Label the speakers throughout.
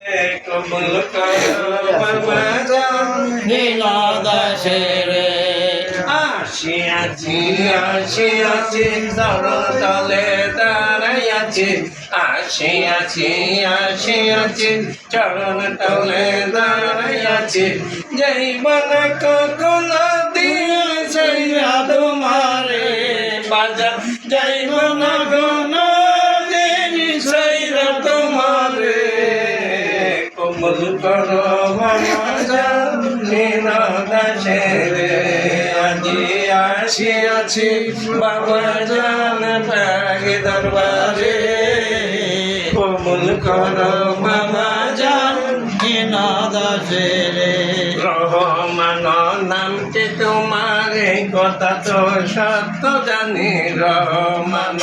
Speaker 1: কবুল করো বাবা নীলদাসের আসিয়াছি আসিয়াছি চরণ তলে দাঁড়াইয়াছি আসিয়াছি আসিয়াছি চরণ তলে দাঁড়াইয়াছি যাইব না কখনো দিন সইয়া তোমারে বাজার যাইব না কোনো দিন সইয়া তোমারে কবুল করো বাবা নীলদাসের আজি আসিয়াছি বাবা জান পাগে দরবারে কবুল করো বাবা জান নীলদাসের রহমান নামটি তোমার এই কথা তো সত্য জানি রহমান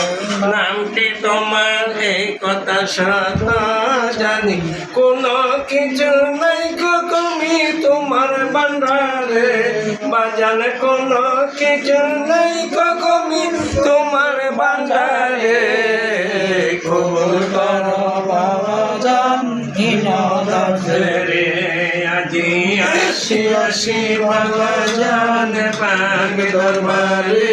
Speaker 1: নামটি তোমার এই কথা সত্য জানি কোনো কিছু নাই কমি তোমার ভান্ডারে বাজান কোনো কিছু নাই কমি তোমার ভান্ডারে কবুল করো বাবা জান নীলদাসের আজি আসিয়াছি বাবা জান পাগে দরবারে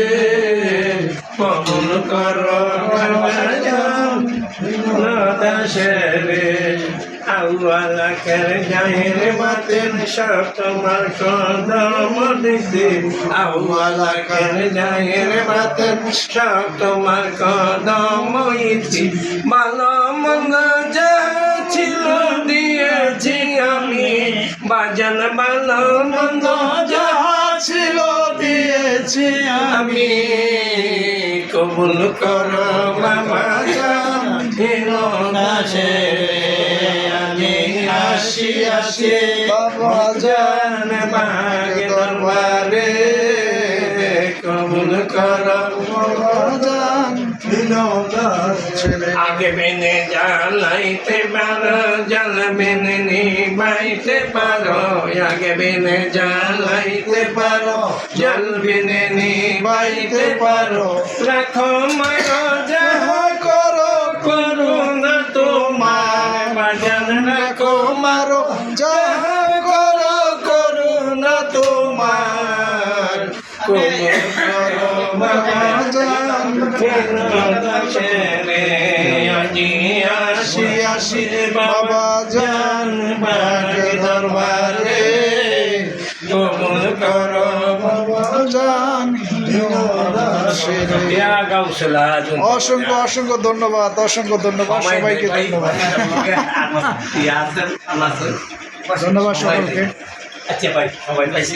Speaker 1: কবুল করো বাবা জান নীলদাসের আল্লাহ করে জাহির বাতেন সব তোমার কদম দিছি আল্লাহ করে জাহির বাতেন সব তোমার কদম ইতি ভালো মন্দ যা ছিল দিয়েছি আমি বাজান ভালো মন্দ যা ছিল দিয়েছি আমি কবুল করো বাবা জান নীলদাসের আসিয়াছি বাবা জান পাগে দরবারে কবুল করো বাবা জান নীলদাসের আগে বেনে জ্বালাইতে পারো জল বেনে নিবাইতে পারো আগে বেনে জ্বালাইতে পারো জল বেনে নিবাইতে পারো রাখো মারো যাহা করো করো না তোমার বাজান রাখো মারো যাহা করো করো না তোমার কবুল করো বাবা জান নীলদাসের আজি আসিয়াছি বাবা জান পাগে দরবারে কবুল করো বাবা জান নীলদাসের
Speaker 2: অসংখ্য অসংখ্য ধন্যবাদ সবাইকে ধন্যবাদ সকলকে।
Speaker 1: আচ্ছা ভাই সবাই পাইছি